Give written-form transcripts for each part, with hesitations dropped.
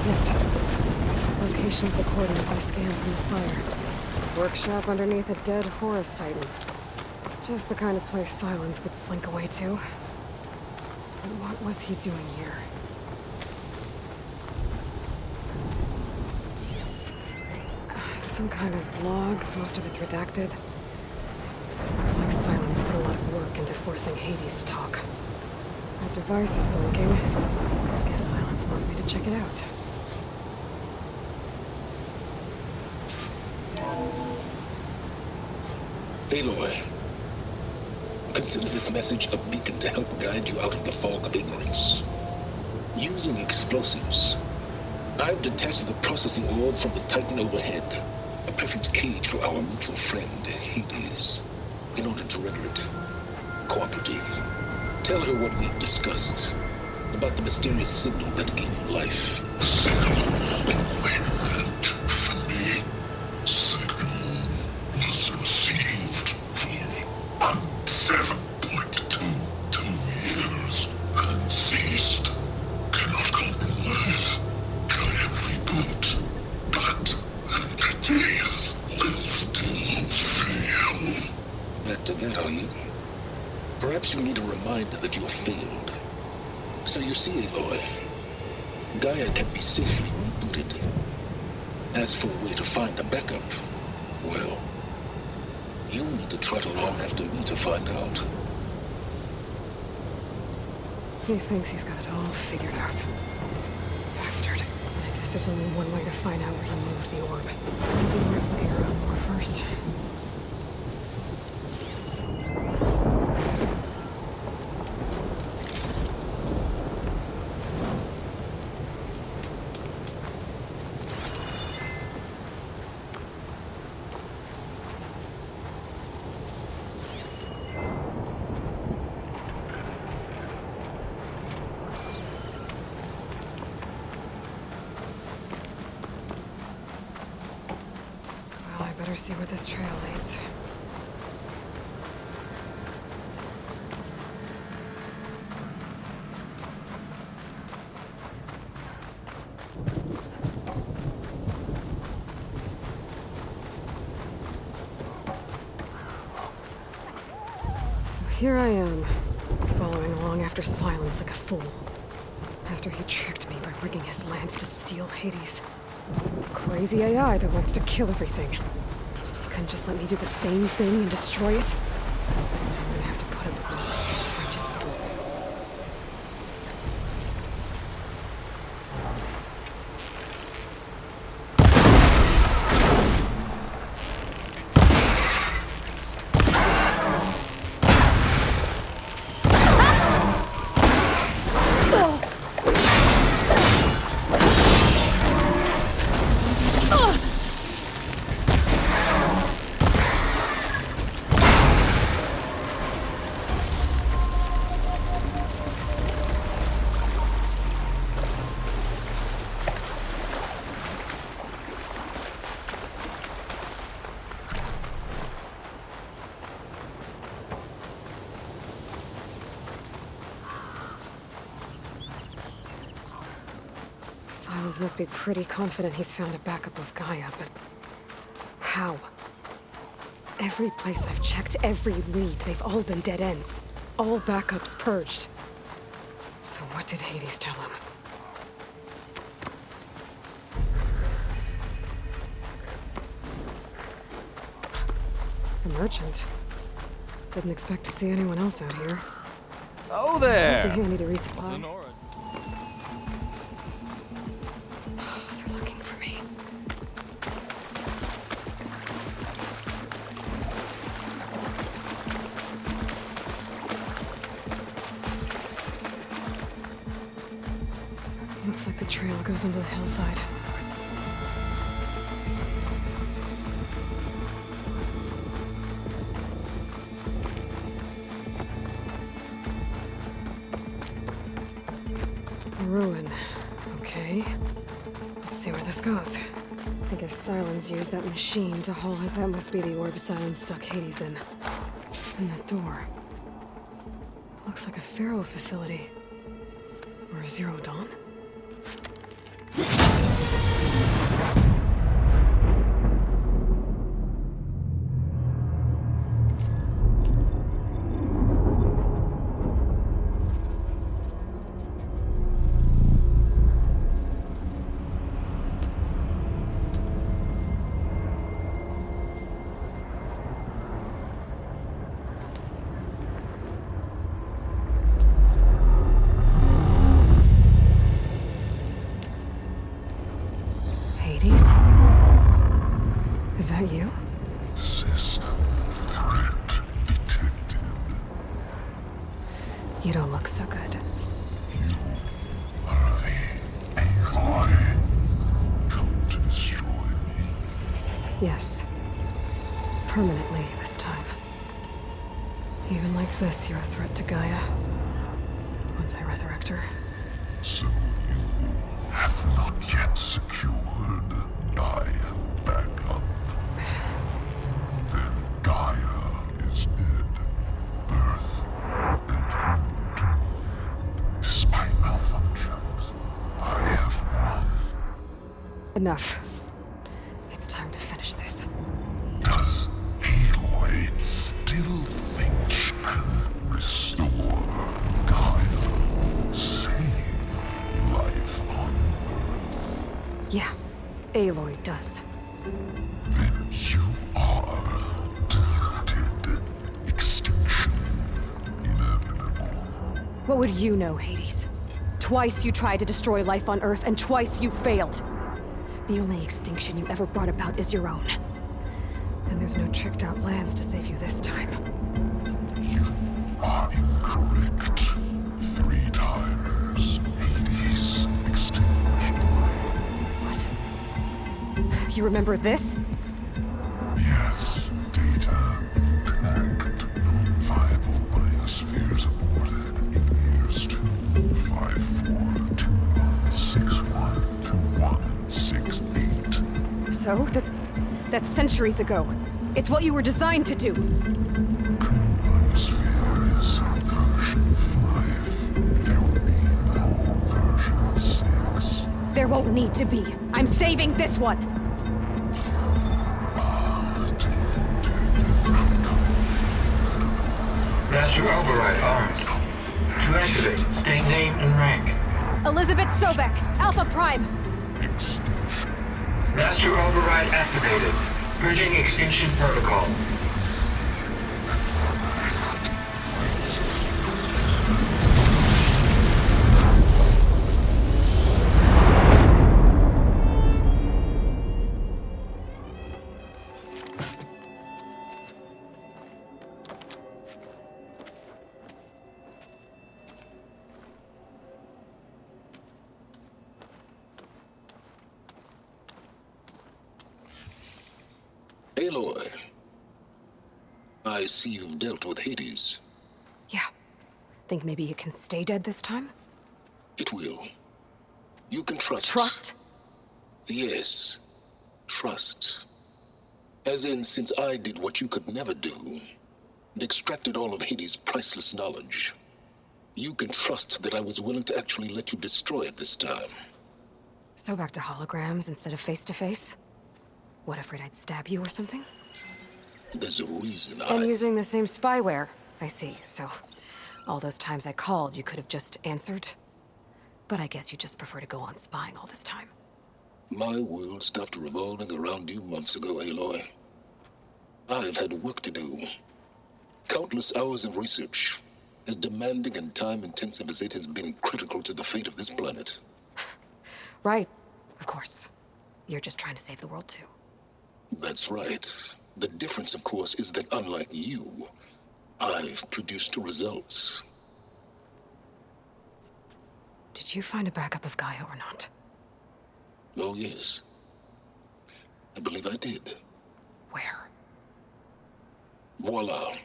is it. Location of the coordinates I scanned from the spire. Workshop underneath a dead Horus Titan. Just the kind of place Silence would slink away to. But what was he doing here? It's some kind of log, most of it's redacted. Looks like Silence put a lot of work into forcing Hades to talk. That device is blinking. I guess Silence wants me to check it out. Aloy, consider this message a beacon to help guide you out of the fog of ignorance. Using explosives, I've detached the processing orb from the Titan overhead, a perfect cage for our mutual friend, Hades, in order to render it cooperative. Tell her what we've discussed about the mysterious signal that gave you life. Perhaps you need a reminder that you have failed. So you see, Aloy, Gaia can be safely rebooted. As for a way to find a backup, well, you'll need to trot along after me to find out. He thinks he's got it all figured out. Bastard. I guess there's only one way to find out where he moved the orb. Maybe worth looking around more first. Better see where this trail leads. So here I am, following along after Silence like a fool. After he tricked me by rigging his lance to steal Hades. Crazy AI that wants to kill everything. Couldn't just let me do the same thing and destroy it? I'm gonna have to put him on this righteous pool. Silence must be pretty confident he's found a backup of Gaia, but how? Every place I've checked, every lead, they've all been dead ends. All backups purged. So what did Hades tell him? A merchant. Didn't expect to see anyone else out here. Oh there! Might be handy to resupply. They're looking for me. Looks like the trail goes into the hillside. Ruin. Okay. Let's see where this goes. I guess Silence used that machine to haul his... That must be the orb Silence stuck Hades in. And that door. Looks like a Pharaoh facility. Or a Zero Dawn? Is that you? System threat detected. You don't look so good. You are the Aloy. Come to destroy me. Yes. Permanently this time. Even like this, you're a threat to Gaia. Once I resurrect her. So you have not yet secured Gaia back up. Then Gaia is dead. Earth and you doomed. Despite malfunctions, I have won. Enough. It's time to finish this. Does Aloy still think she can restore Gaia? Save life on Earth? Yeah, Aloy does. Then you are defeated. Extinction inevitable. What would you know, Hades? Twice you tried to destroy life on Earth, and twice you failed. The only extinction you ever brought about is your own. And there's no tricked-out lands to save you this time. You are incorrect. 3 times. Hades extinguished life. What? You remember this? Yes, data intact. Non-viable biospheres aborted in years 254, 2161, 2168. So? That's centuries ago. It's what you were designed to do. Current biosphere is version 5. There will be no version 6. There won't need to be. I'm saving this one. Master override armed. To activate, state name and rank. Elizabeth Sobek, Alpha Prime. Master override activated. Bridging extinction protocol. Aloy, I see you've dealt with Hades. Yeah. Think maybe you can stay dead this time? It will. You can trust. Trust? Yes. Trust. As in, since I did what you could never do, and extracted all of Hades' priceless knowledge, you can trust that I was willing to actually let you destroy it this time. So back to holograms instead of face-to-face? What, afraid I'd stab you or something? There's a reason And using the same spyware. I see, so all those times I called, you could have just answered? But I guess you just prefer to go on spying all this time. My world stopped revolving around you months ago, Aloy. I've had work to do. Countless hours of research, as demanding and time-intensive as it has been critical to the fate of this planet. Right, of course. You're just trying to save the world too. That's right. The difference, of course, is that unlike you, I've produced results. Did you find a backup of Gaia or not? Oh, yes. I believe I did. Where? Voila.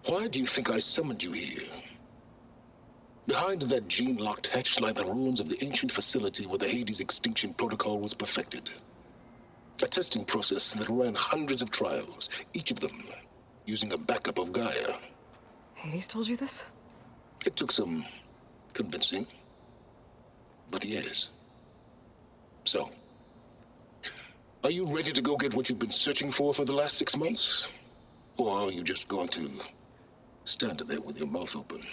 Why do you think I summoned you here? Behind that gene-locked hatch lie the ruins of the ancient facility where the Hades extinction protocol was perfected. A testing process that ran hundreds of trials, each of them using a backup of Gaia. Hades told you this? It took some convincing, but yes. So, are you ready to go get what you've been searching for the last 6 months? Or are you just going to stand there with your mouth open?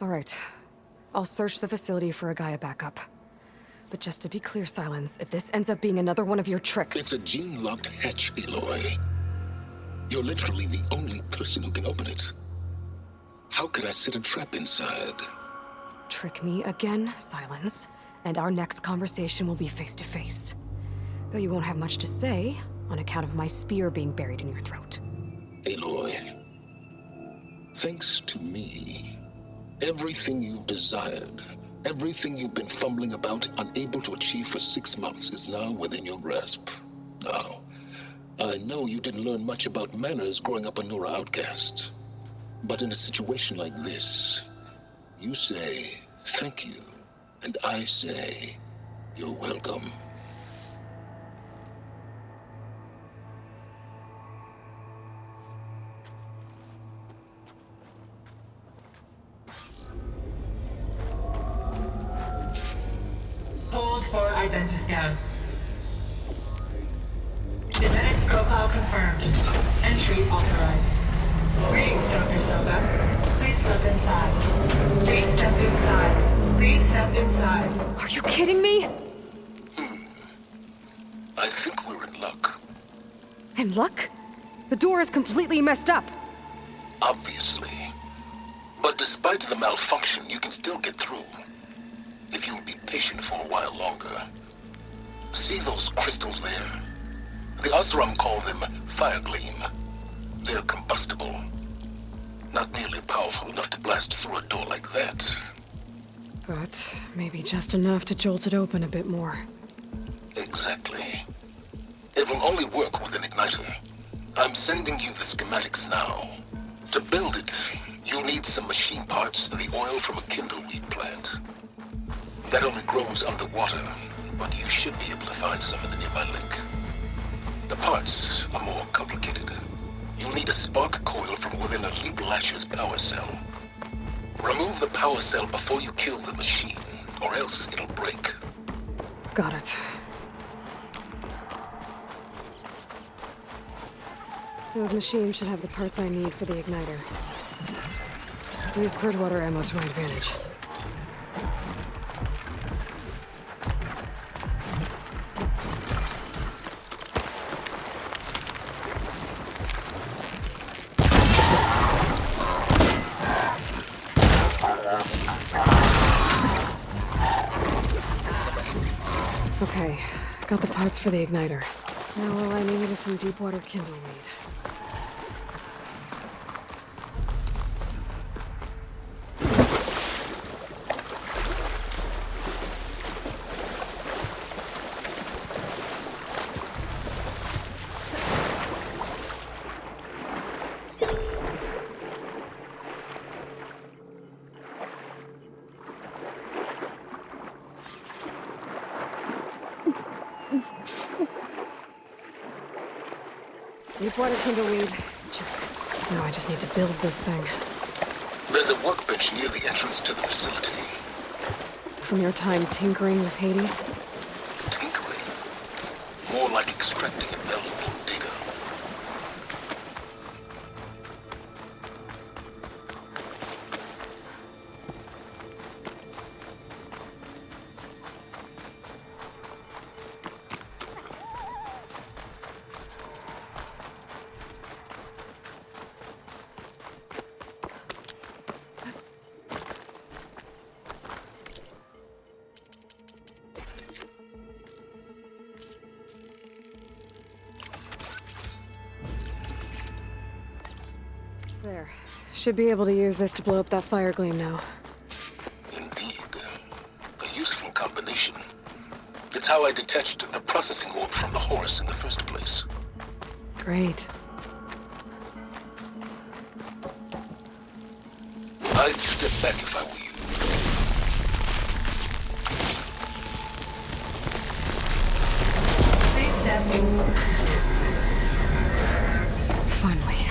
All right. I'll search the facility for a Gaia backup. But just to be clear, Silence, if this ends up being another one of your tricks... It's a gene-locked hatch, Aloy. You're literally the only person who can open it. How could I set a trap inside? Trick me again, Silence, and our next conversation will be face to face. Though you won't have much to say, on account of my spear being buried in your throat. Aloy, thanks to me, everything you've desired, everything you've been fumbling about, unable to achieve for 6 months, is now within your grasp. Now, I know you didn't learn much about manners growing up a Nora outcast. But in a situation like this, you say, thank you, and I say, you're welcome. Hold for identiscan. Genetic profile confirmed. Entry authorized. Greetings, Dr. Soka. Please step inside. Please step inside. Please step inside. Are you kidding me? I think we're in luck. In luck? The door is completely messed up. Obviously. But despite the malfunction, you can still get through. If you'll be patient for a while longer. See those crystals there? The Osram call them fire gleam. They're combustible. Not nearly powerful enough to blast through a door like that. But maybe just enough to jolt it open a bit more. Exactly. It will only work with an igniter. I'm sending you the schematics now. To build it, you'll need some machine parts and the oil from a kindleweed plant. That only grows underwater, but you should be able to find some in the nearby lake. The parts are more complicated. You'll need a spark coil from within a Leap Lasher's power cell. Remove the power cell before you kill the machine, or else it'll break. Got it. Those machines should have the parts I need for the igniter. Use Birdwater ammo to my advantage. Okay, got the parts for the igniter. Now all I need is some deep water kindleweed. Deepwater kindleweed. Check. Now I just need to build this thing. There's a workbench near the entrance to the facility. From your time tinkering with Hades? Tinkering? More like extracting valuable data. There. Should be able to use this to blow up that fire gleam now. Indeed. A useful combination. It's how I detached the processing orb from the horse in the first place. Great. I'd step back if I were you. Please step inside. Finally.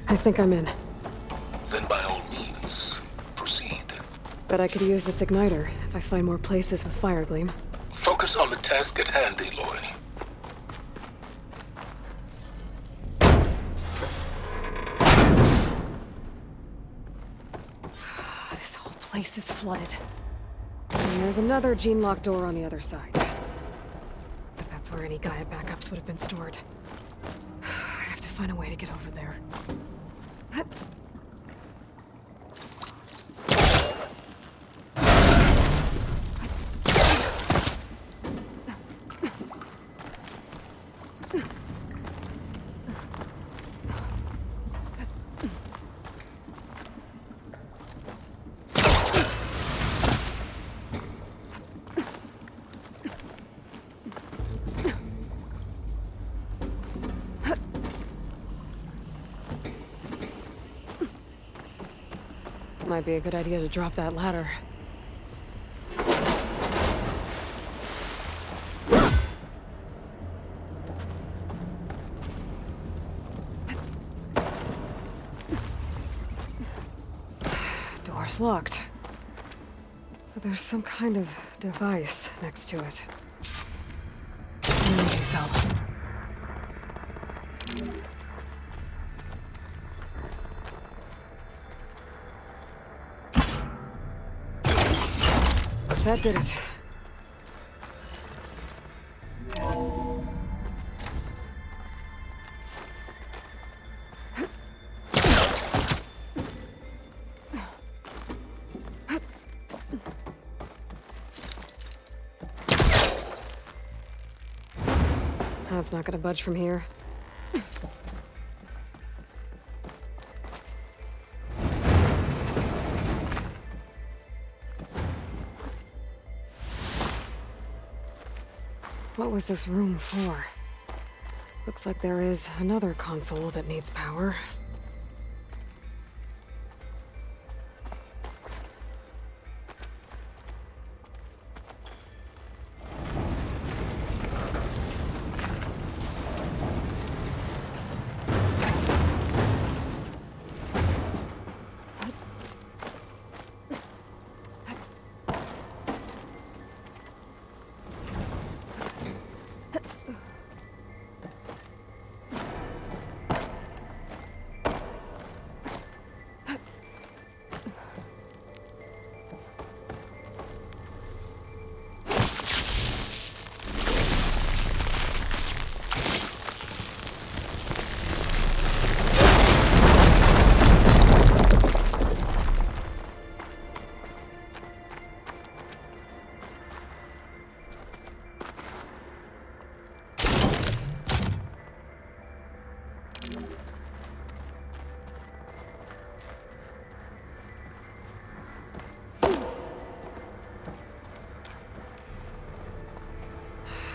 I think I'm in. Then by all means, proceed. Bet I could use this igniter if I find more places with fire gleam. Focus on the task at hand, Aloy. This whole place is flooded. And there's another gene-locked door on the other side. But that's where any Gaia backups would have been stored. I have to find a way to get over there. Might be a good idea to drop that ladder. Door's locked. But there's some kind of device next to it. Energy cell. That did it. That's not gonna budge from here. What was this room for? Looks like there is another console that needs power.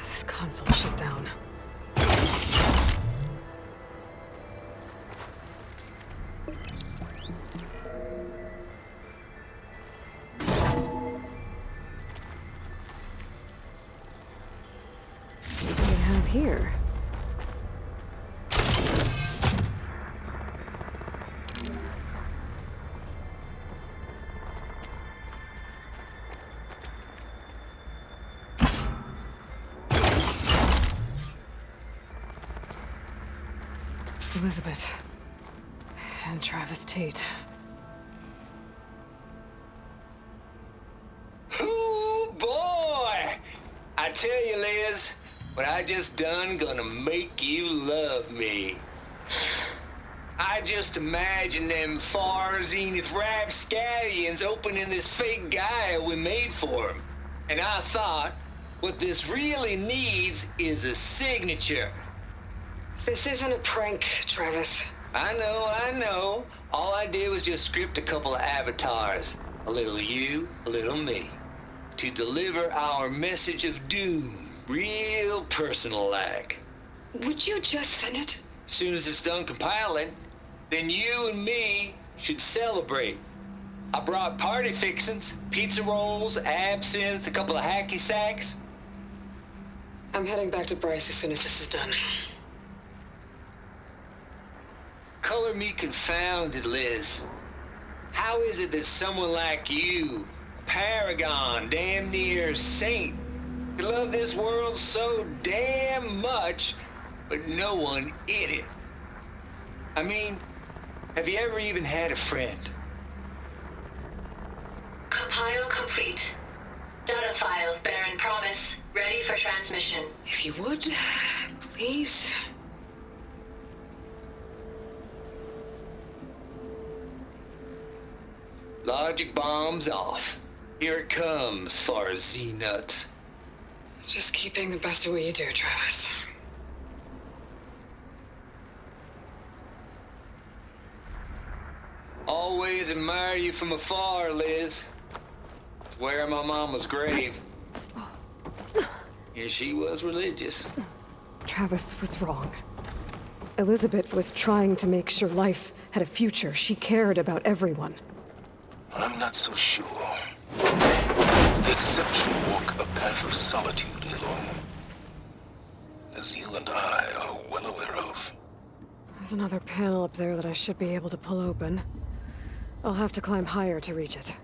This console shut down. What do we have here? Elizabeth. And Travis Tate. Ooh, boy! I tell you, Liz, what I just done gonna make you love me. I just imagine them far zenith rapscallions opening this fake Gaia we made for him. And I thought, what this really needs is a signature. This isn't a prank, Travis. I know. All I did was just script a couple of avatars. A little you, a little me. To deliver our message of doom, real personal-like. Would you just send it? As soon as it's done compiling, then you and me should celebrate. I brought party fixins, pizza rolls, absinthe, a couple of hacky sacks. I'm heading back to Bryce as soon as this is done. Color me confounded, Liz. How is it that someone like you, paragon, damn near saint, could love this world so damn much, but no one in it? I mean, have you ever even had a friend? Compile complete. Data file, Baron Promise, ready for transmission. If you would, please. Logic bomb's off. Here it comes, far as Z-nuts. Just keeping the best of what you do, Travis. Always admire you from afar, Liz. It's where my mama's grave. And she was religious. Travis was wrong. Elizabeth was trying to make sure life had a future. She cared about everyone. I'm not so sure. The exception walk a path of solitude alone, as you and I are well aware of. There's another panel up there that I should be able to pull open. I'll have to climb higher to reach it.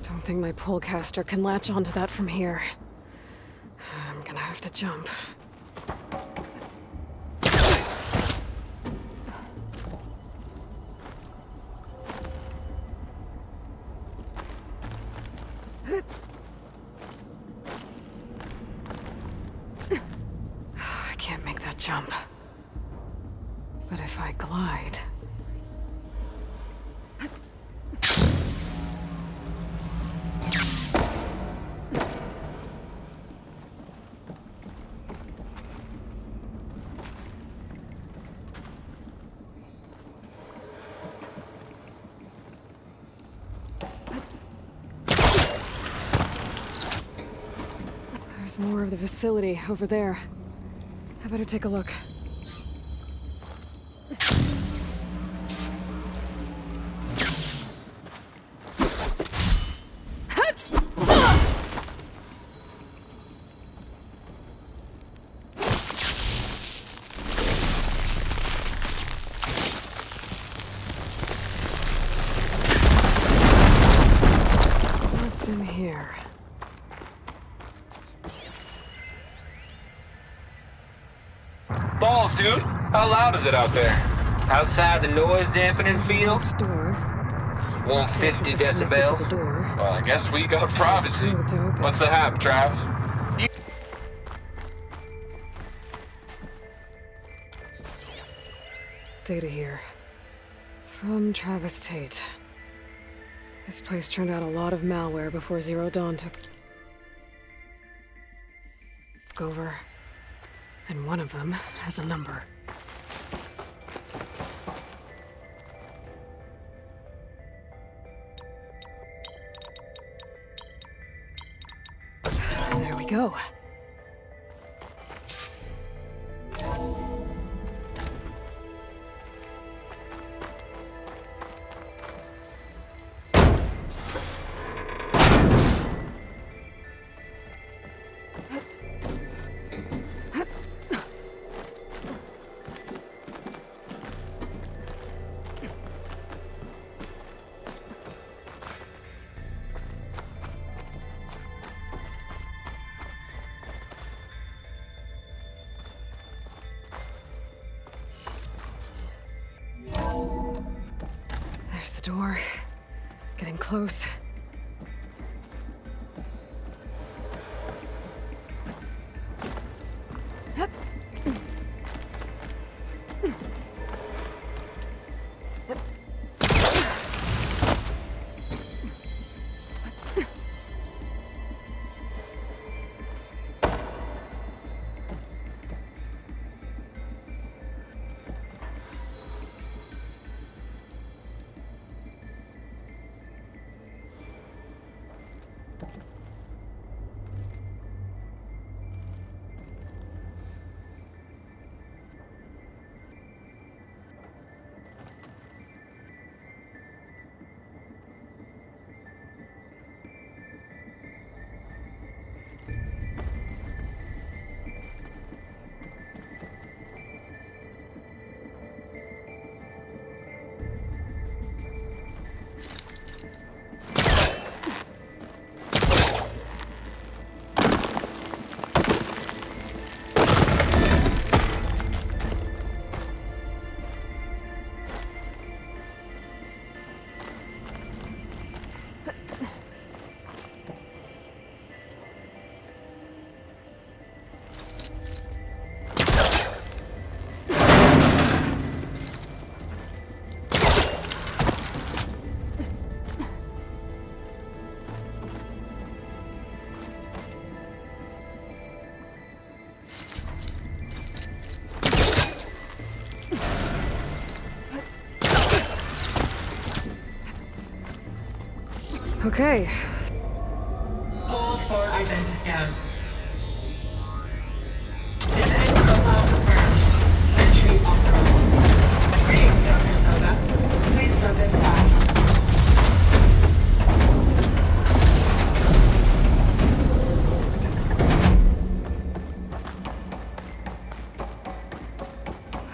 I think my polecaster can latch onto that from here. I'm gonna have to jump. I can't make that jump. But if I glide... There's more of the facility over there. I better take a look. What's in here? Balls, dude. How loud is it out there? Outside the noise dampening field? Locked door. 150 This is connected to decibels? the door. Well, I guess we got privacy. It's to open. What's the hap, Trav? Data here. From Travis Tate. This place turned out a lot of malware before Zero Dawn took over. And one of them has a number. There we go. There's the door. Getting close. Okay. Hold for identiscan. Genetic profile confirmed. Entry authorized. Greetings, Dr. Soda. Please step inside.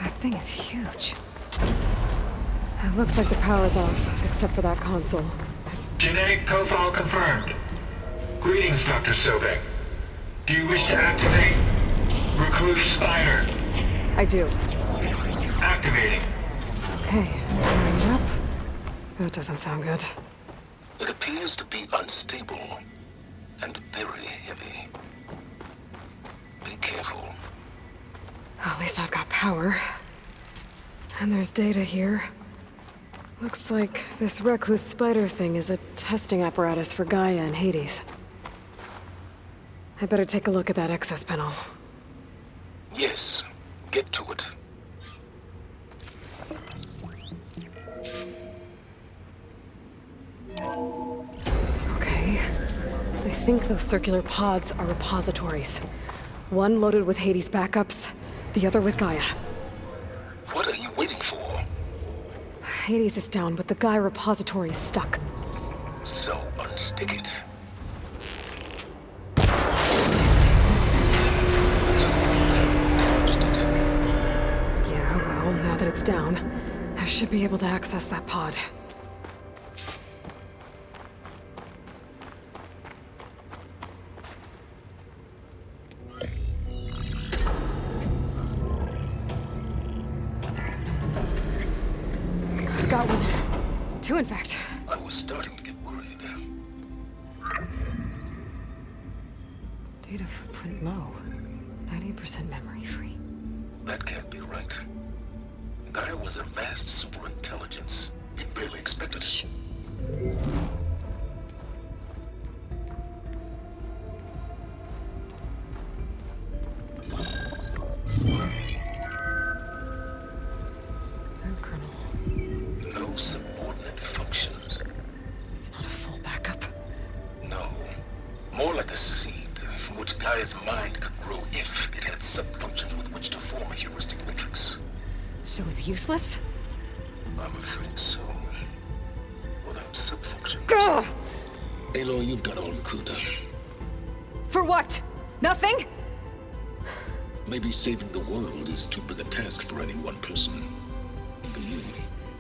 That thing is huge. It looks like the power's off, except for that console. It's... Genetic profile confirmed. Greetings, Dr. Sobek. Do you wish to activate Recluse Spider? I do. Activating. Okay, wiring it up. That doesn't sound good. It appears to be unstable and very heavy. Be careful. At least I've got power. And there's data here. Looks like this Recluse Spider thing is a testing apparatus for Gaia and Hades. I'd better take a look at that access panel. Yes, get to it. Okay. I think those circular pods are repositories. One loaded with Hades backups, the other with Gaia. What are you waiting for? Hades is down, but the Gaia repository is stuck. So unstick it. It's not exactly stable. So you haven't damaged it. Yeah, well, now that it's down, I should be able to access that pod. Got one. Two, in fact. I was starting to get worried. Data footprint low. 90% memory free. That can't be right. Gaia was a vast superintelligence. We barely expected it. Shh. Root kernel. No subordinate functions. It's not a full backup. No. More like a seed from which Gaia's mind could grow if it had subfunctions with which to form a heuristic matrix. So it's useless? I'm afraid so. Without subfunctions. Ugh! Aloy, you've done all you could. For what? Nothing? Maybe saving the world is too big a task for any one person. Even you.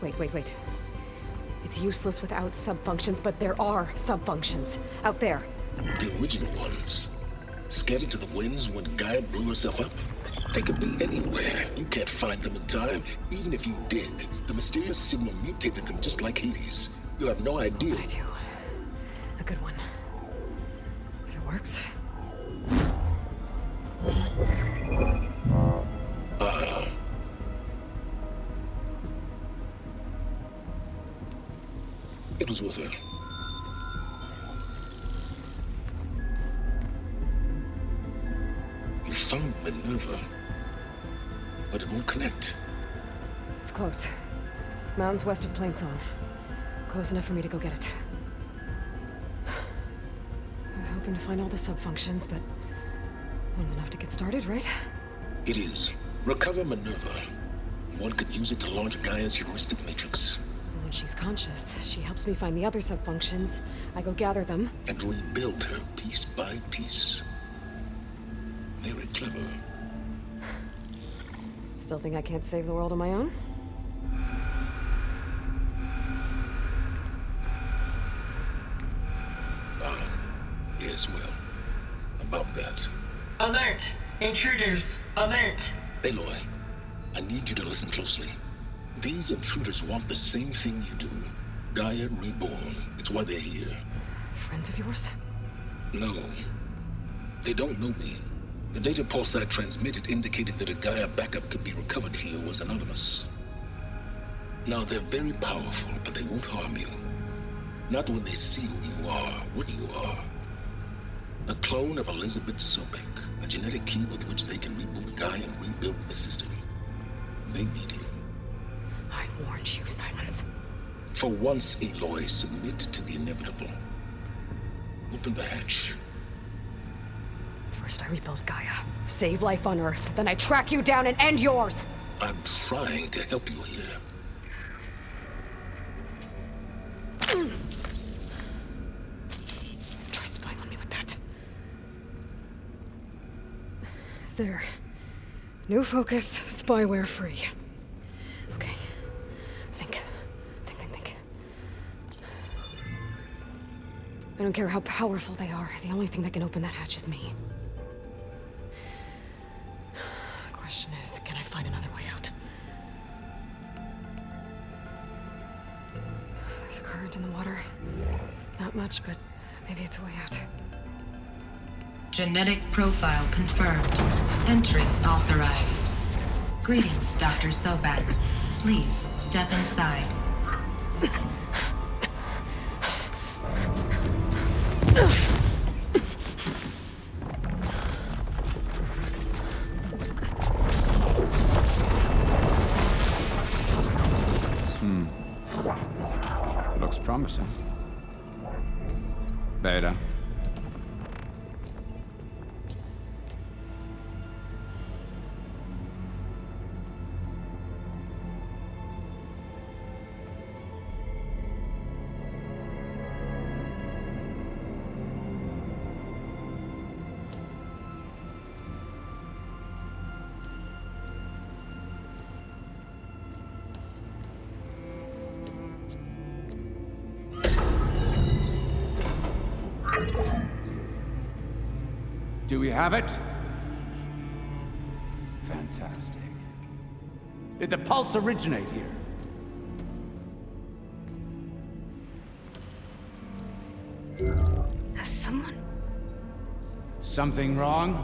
Wait. It's useless without subfunctions, but there are subfunctions out there. The original ones. Scattered to the winds when Gaia blew herself up? They could be anywhere. You can't find them in time. Even if you did, the mysterious signal mutated them just like Hades. You have no idea. I do. A good one. If it works. It was worth it. You found Minerva, but it won't connect. It's close. Mountains west of Plainsong. Close enough for me to go get it. I was hoping to find all the subfunctions, but one's enough to get started, right? It is. Recover Minerva. One could use it to launch Gaia's heuristic matrix. And when she's conscious, she helps me find the other subfunctions. I go gather them. And rebuild her piece by piece. Very clever. Still think I can't save the world on my own? Yes, well, about that. Alert! Intruders! Alert! Aloy, I need you to listen closely. These intruders want the same thing you do. Gaia reborn. It's why they're here. Friends of yours? No. They don't know me. The data pulse I transmitted indicated that a Gaia backup could be recovered here was anonymous. Now, they're very powerful, but they won't harm you. Not when they see who you are, what you are. A clone of Elizabeth Sobek, a genetic key with which they can reboot Gaia and rebuild the system. They need you. I warned you, Silence. For once, Aloy, submit to the inevitable. Open the hatch. First I rebuild Gaia, save life on Earth, then I track you down and end yours! I'm trying to help you here. Try spying on me with that. There. New focus, spyware free. Okay. Think. I don't care how powerful they are. The only thing that can open that hatch is me. Question is, can I find another way out? There's a current in the water. Not much, but maybe it's a way out. Genetic profile confirmed. Entry authorized. Greetings, Dr. Sobek. Please step inside. Looks promising. Beta. Do we have it? Fantastic. Did the pulse originate here? Has someone? Something wrong?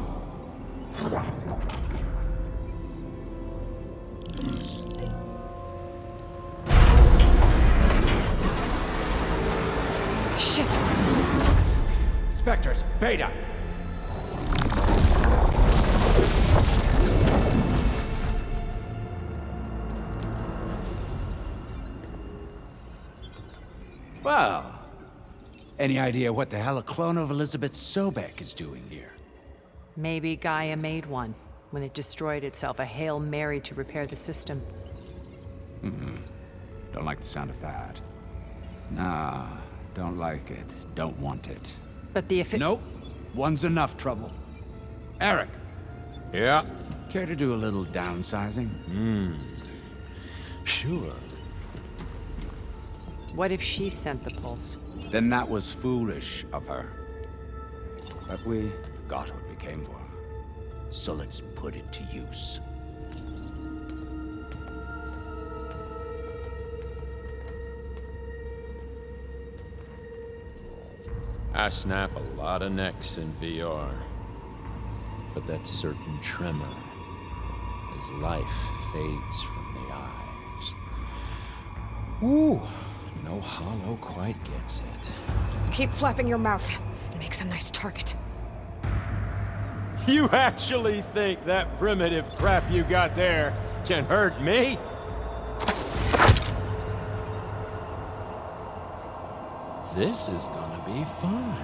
Shit! Spectres, Beta! Well, any idea what the hell a clone of Elizabeth Sobek is doing here? Maybe Gaia made one when it destroyed itself, a Hail Mary to repair the system. Don't like the sound of that. Nah, don't like it. Don't want it. But the Nope. One's enough trouble. Eric. Yeah. Care to do a little downsizing? Sure. What if she sent the pulse? Then that was foolish of her. But we got what we came for. So let's put it to use. I snap a lot of necks in VR. But that certain tremor as life fades from the eyes. Ooh, no hollow quite gets it. Keep flapping your mouth. It makes a nice target. You actually think that primitive crap you got there can hurt me? This is gonna be fun.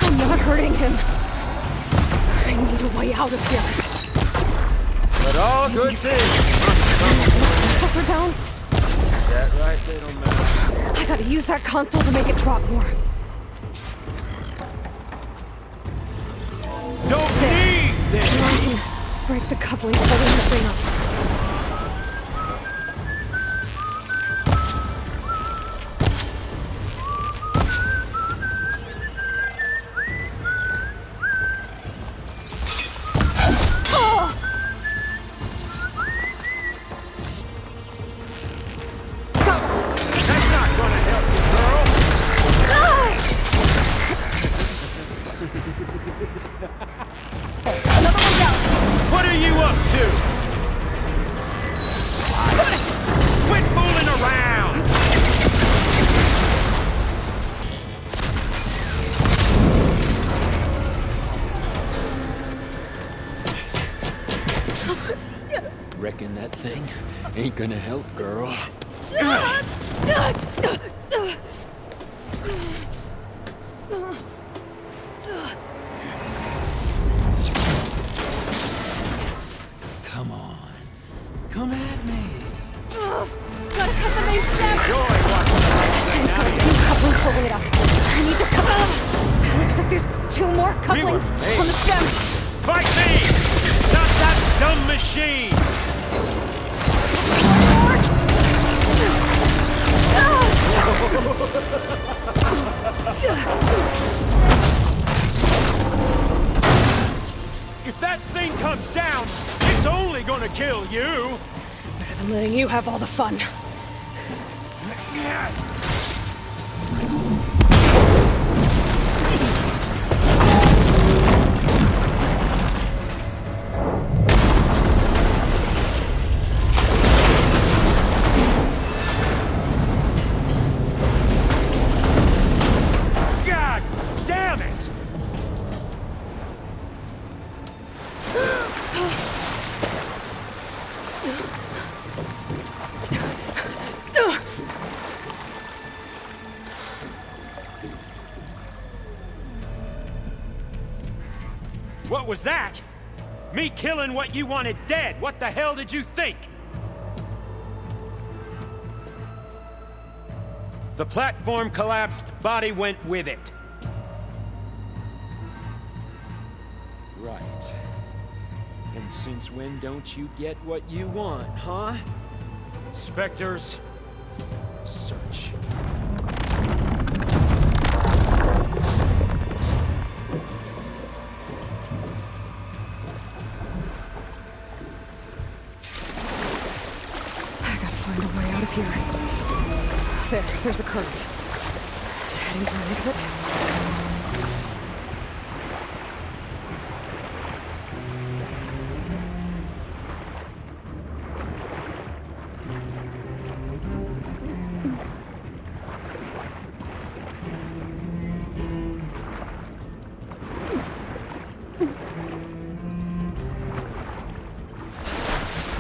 I'm not hurting him. I need a way out of here. But all good things. Processor down? That right, they don't matter. I gotta use that console to make it drop more. Don't need this! Now I can break the couplings holding the thing up. That's not gonna help you, girl! Another one down! What are you up to? Wrecking that thing ain't gonna help, girl. Come on. Come at me. Gotta cut the main stem! Two couplings holding it up. I need to cut. Looks like there's 2 more couplings on the stem. Fight me! Stop that dumb machine! If that thing comes down, it's only gonna kill you! Better than letting you have all the fun. God damn it! What was that? Me killing what you wanted dead. What the hell did you think? The platform collapsed, body went with it. Right. And since when don't you get what you want, huh? Spectres, search. I gotta find a way out of here. There's a current. Is it heading for an exit?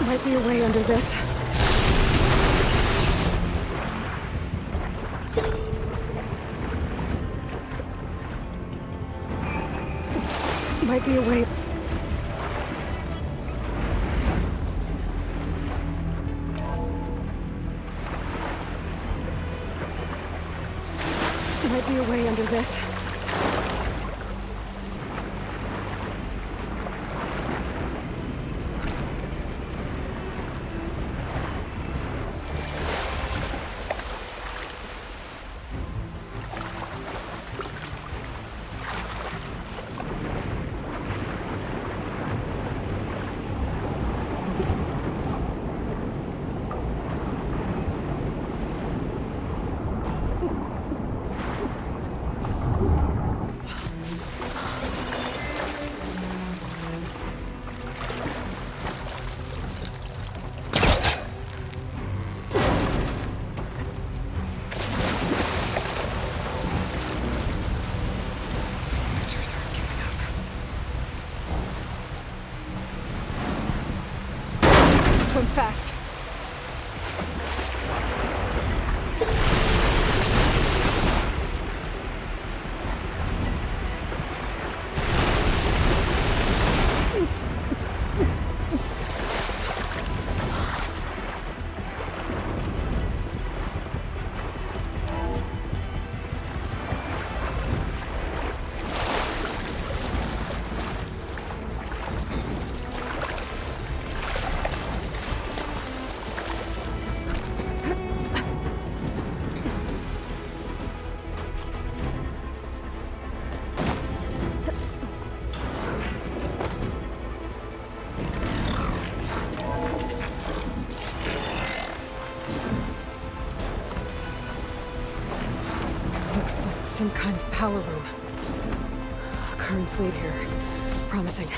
Might be a way under this. Might be a way. Might be a way under this. Swim fast. Looks like some kind of power room. Currents lead here. Promising.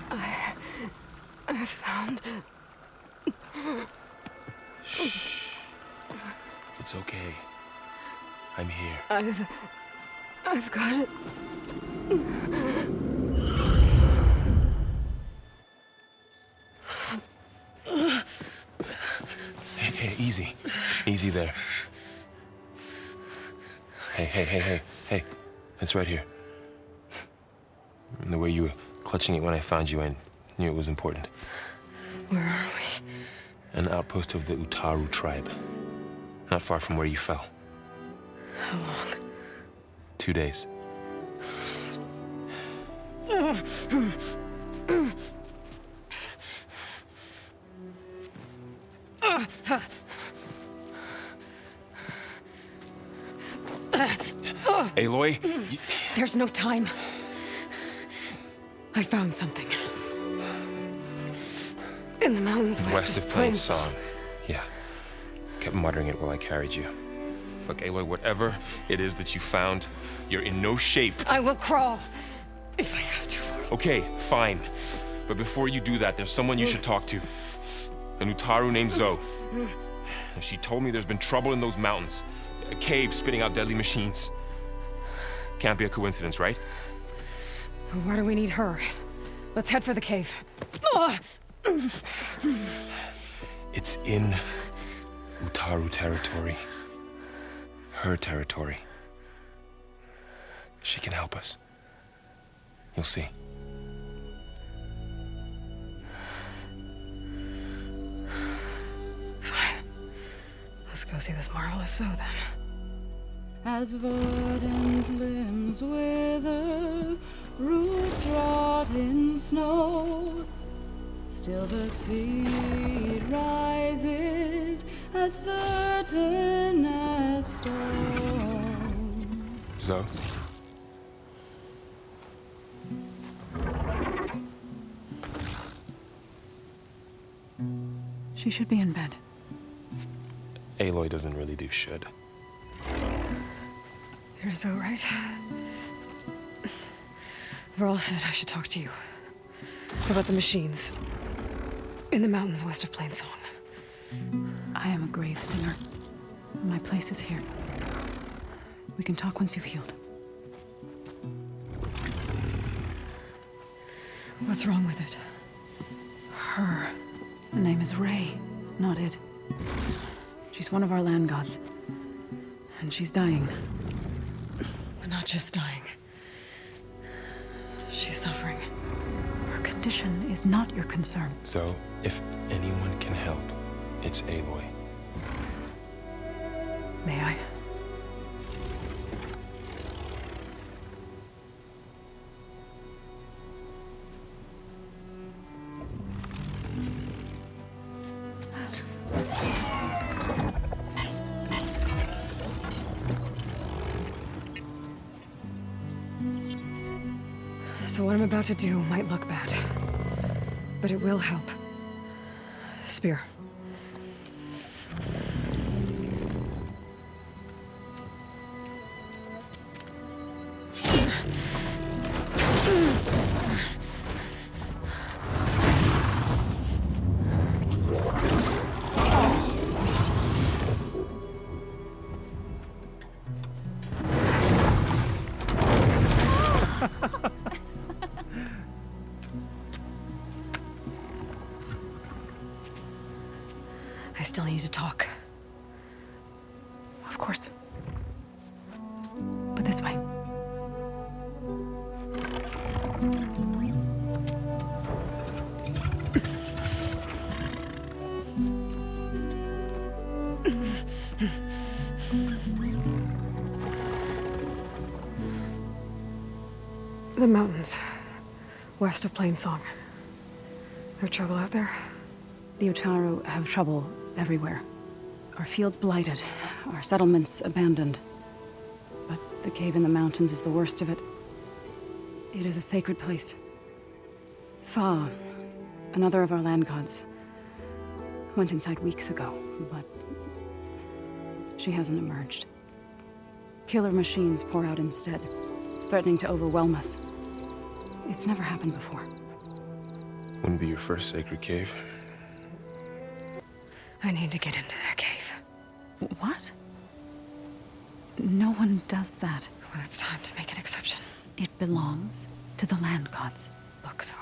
right. I found... Shh. It's okay. I'm here. I've got it. Hey, easy. Easy there. Hey. It's right here. And the way you were clutching it when I found you, I knew it was important. Where are we? An outpost of the Utaru tribe. Not far from where you fell. How long? 2 days. Aloy, There's no time. I found something. In the mountains west of Plains Song. Yeah. Kept muttering it while I carried you. Look, Aloy, whatever it is that you found, you're in no shape to... I will crawl, if I have to. Okay, fine. But before you do that, there's someone you should talk to. An Utaru named Zoe. And she told me there's been trouble in those mountains. A cave spitting out deadly machines. Can't be a coincidence, right? Why do we need her? Let's head for the cave. It's in Utaru territory. Her territory. She can help us. You'll see. Fine. Let's go see this marvelous Zoe then. As verdant limbs wither, roots rot in snow, still the seed rises as certain as stone. Zoe? She should be in bed. Aloy doesn't really do should. You're Zoe, right? Varl said I should talk to you. About the machines. In the mountains west of Plains Song. I am a grave singer. My place is here. We can talk once you've healed. What's wrong with it? Her. The name is Ray, not it. She's one of our land gods. And she's dying. But not just dying. She's suffering. Her condition is not your concern. So, if anyone can help, it's Aloy. May I? So what I'm about to do might look bad, but it will help. Spear. need to talk. Of course. But this way. The mountains, west of Plainsong. There trouble out there? The Utaru have trouble everywhere. Our fields blighted, our settlements abandoned. But the cave in the mountains is the worst of it. It is a sacred place. Fa, another of our land gods, went inside weeks ago, but she hasn't emerged. Killer machines pour out instead, threatening to overwhelm us. It's never happened before. Wouldn't be your first sacred cave. I need to get into their cave. What? No one does that. Well, it's time to make an exception. It belongs to the land gods. Look, so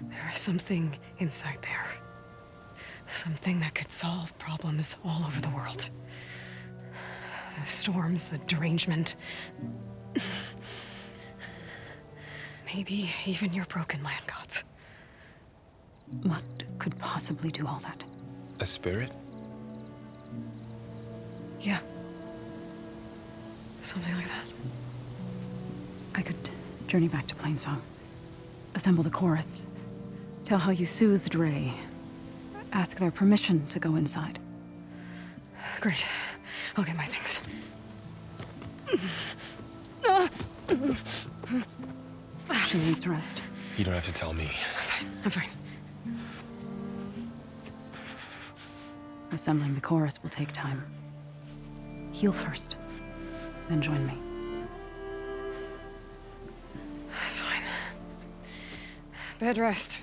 there is something inside there. Something that could solve problems all over the world. The storms, the derangement. Maybe even your broken land gods. What could possibly do all that? A spirit? Yeah. Something like that. I could journey back to Plainsong. Assemble the chorus. Tell how you soothed Ray. Ask their permission to go inside. Great. I'll get my things. She needs rest. You don't have to tell me. I'm fine. Assembling the chorus will take time. Heal first, then join me. Fine. Bed rest.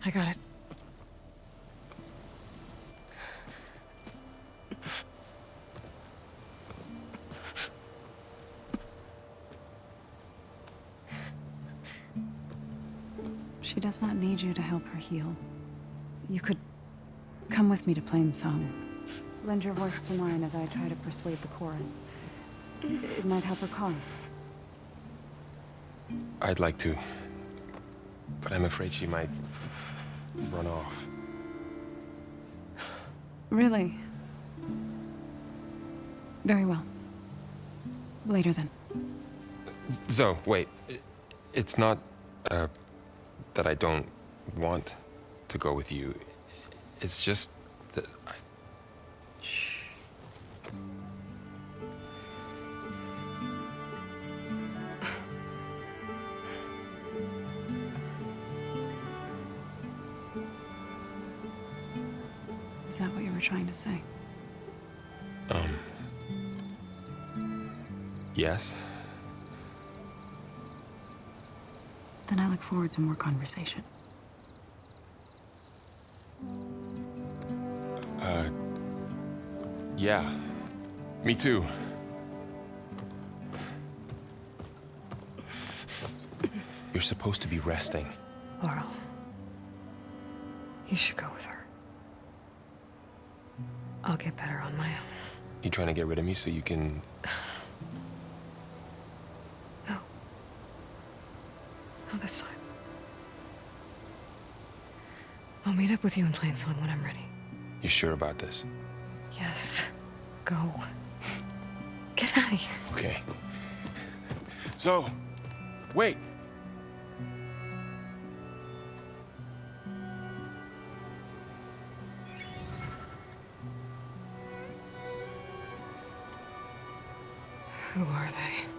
I got it. She does not need you to help her heal. You could come with me to Plainsong. Lend your voice to mine as I try to persuade the chorus. It might help her cause. I'd like to, but I'm afraid she might run off. Really? Very well. Later then. Zoe, wait. It's not, that I don't want to go with you. It's just that I... Shh. Is that what you were trying to say? Yes? Then I look forward to more conversation. Yeah. Me too. You're supposed to be resting. Laurel. You should go with her. I'll get better on my own. You trying to get rid of me so you can... No. Not this time. I'll meet up with you in Plainsong when I'm ready. You sure about this? Yes. Go. Get out of here. Okay. Zoe, wait! Who are they?